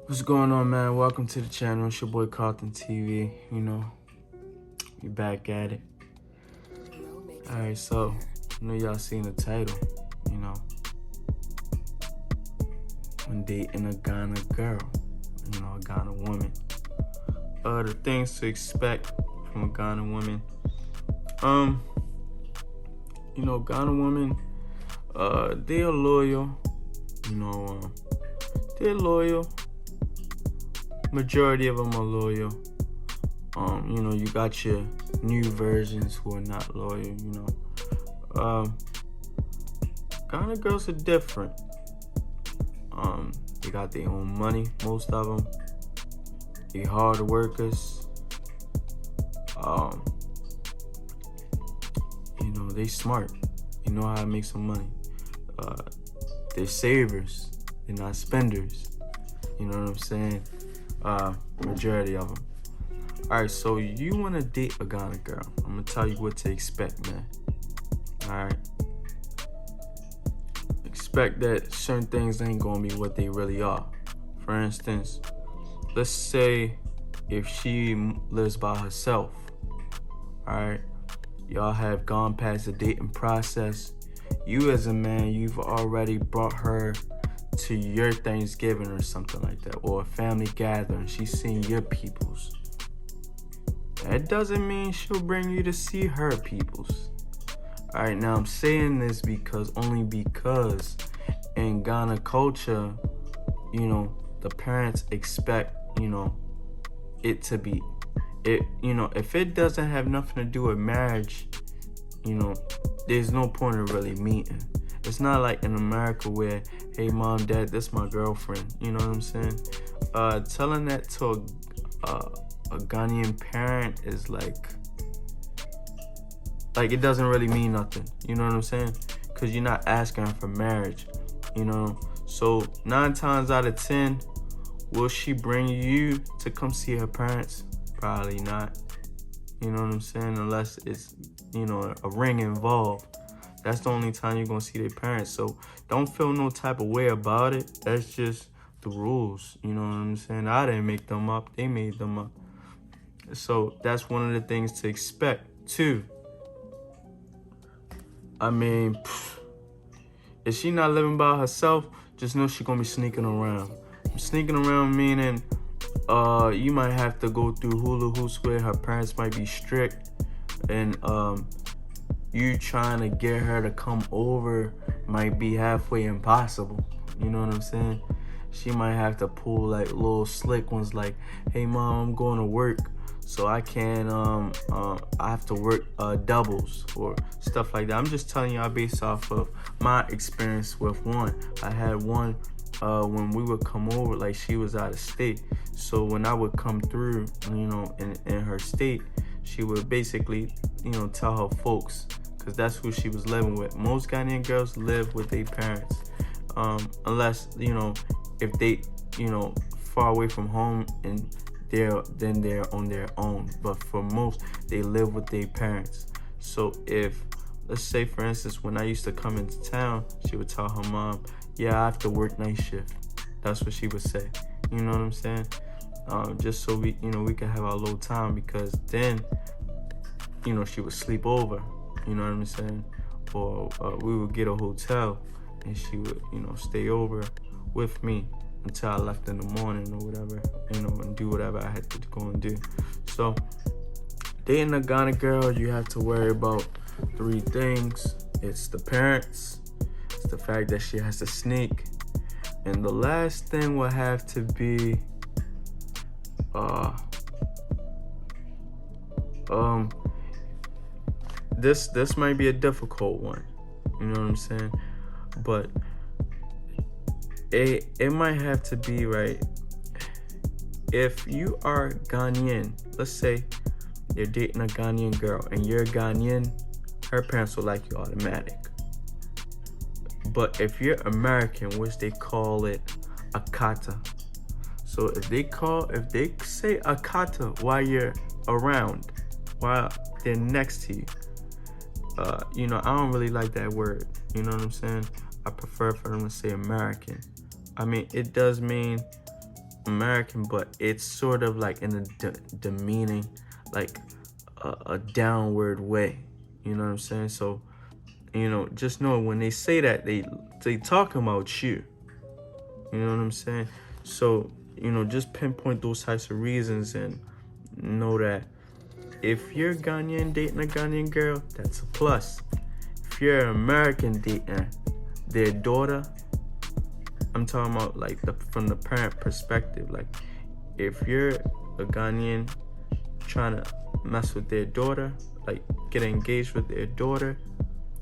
What's going on, man? Welcome to the channel. It's your boy Carlton TV. We back at it. Alright, so I know y'all seen the title. You know, when dating a Ghana girl, a Ghana woman. The things to expect from a Ghana woman. Ghana women, they are loyal. They're loyal. Majority of them are loyal. You got your new versions who are not loyal, Ghana girls are different. They got their own money, most of them. They hard workers. They smart. They know how to make some money. They're savers. They're not spenders. You know what I'm saying? Majority of them. Alright, so you want to date a Ghana girl. I'm going to tell you what to expect, man. Alright? Expect that certain things ain't going to be what they really are. For instance, let's say if she lives by herself. Alright? Y'all have gone past the dating process. You as a man, you've already brought her to your Thanksgiving or something like that, or a family gathering. She's seen your peoples. That doesn't mean she'll bring you to see her peoples. Alright, now I'm saying this only because in Ghana culture, the parents expect, it to be if it doesn't have nothing to do with marriage, there's no point in really meeting. It's not like in America where, hey, mom, dad, this my girlfriend. You know what I'm saying? Telling that to a Ghanaian parent is like it doesn't really mean nothing. You know what I'm saying? Because you're not asking her for marriage. So 9 times out of 10, will she bring you to come see her parents? Probably not. You know what I'm saying? Unless it's, a ring involved. That's the only time you're going to see their parents. So don't feel no type of way about it. That's just the rules. You know what I'm saying? I didn't make them up. They made them up. So that's one of the things to expect, too. I mean, if she not living by herself, just know she's going to be sneaking around. Sneaking around meaning you might have to go through hula hoops where her parents might be strict. And you trying to get her to come over might be halfway impossible. You know what I'm saying? She might have to pull like little slick ones like, hey mom, I'm going to work, so I can I have to work doubles or stuff like that. I'm just telling y'all based off of my experience with one. I had one when we would come over, like she was out of state. So when I would come through, in her state, she would basically, tell her folks, because that's who she was living with. Most Ghanaian girls live with their parents, unless, if they, far away from home and they're on their own. But for most, they live with their parents. So if, let's say for instance, when I used to come into town, she would tell her mom, yeah, I have to work night shift. That's what she would say. You know what I'm saying? Just so we could have our little time, because then, she would sleep over. You know what I'm saying? Or we would get a hotel and she would, stay over with me until I left in the morning or whatever, and do whatever I had to go and do. So dating a Ghana girl, you have to worry about 3 things. It's the parents, it's the fact that she has to sneak, and the last thing will have to be this might be a difficult one, you know what I'm saying? But it might have to be, right, if you are Ghanaian, let's say you're dating a Ghanaian girl and you're Ghanaian, her parents will like you automatic. But if you're American, which they call it Akata. So if they say Akata while you're around, while they're next to you, I don't really like that word. You know what I'm saying? I prefer for them to say American. I mean, it does mean American, but it's sort of like in a demeaning, like a downward way. You know what I'm saying? So, just know when they say that, they talking about you. You know what I'm saying? So, just pinpoint those types of reasons and know that if you're Ghanaian dating a Ghanaian girl, that's a plus. If you're an American dating their daughter, I'm talking about like from the parent perspective. Like, if you're a Ghanaian trying to mess with their daughter, like get engaged with their daughter,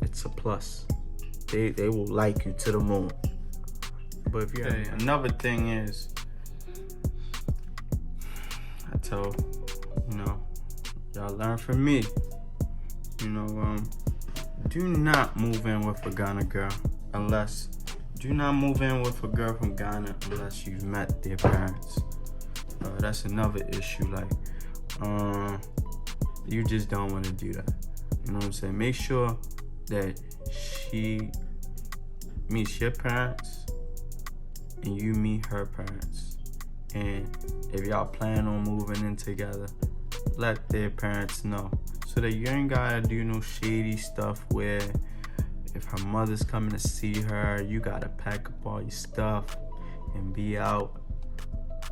it's a plus. They will like you to the moon. But if you're another thing is, I tell y'all learn from me. Do not move in with a Ghana girl unless. Do not move in with a girl from Ghana unless you've met their parents. That's another issue. Like, you just don't want to do that. You know what I'm saying? Make sure that she meets your parents and you meet her parents. And if y'all plan on moving in together, let their parents know so that you ain't gotta do no shady stuff where if her mother's coming to see her, you gotta pack up all your stuff and be out,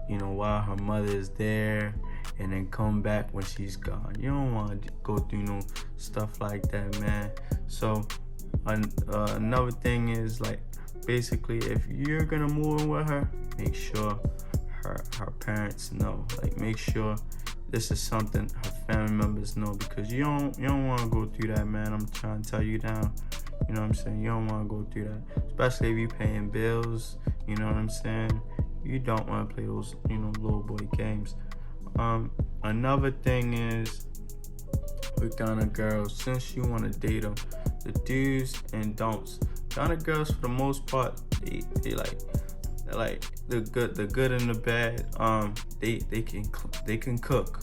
while her mother is there, and then come back when she's gone. You don't want to go through no stuff like that, man. So another thing is, like, basically, if you're gonna move in with her, make sure her parents know. Like, make sure this is something her family members know, because you don't want to go through that, man. I'm trying to tell you now. You know what I'm saying? You don't want to go through that, especially if you're paying bills. You know what I'm saying? You don't want to play those, little boy games. Another thing is with Ghana girls, since you want to date them, the do's and don'ts. Ghana girls, for the most part, they like the good and the bad. They can cook.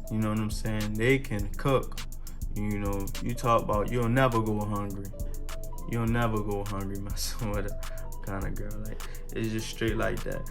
You know what I'm saying? They can cook. You talk about you'll never go hungry. You'll never go hungry messing with a Ghana girl. Like, it's just straight like that.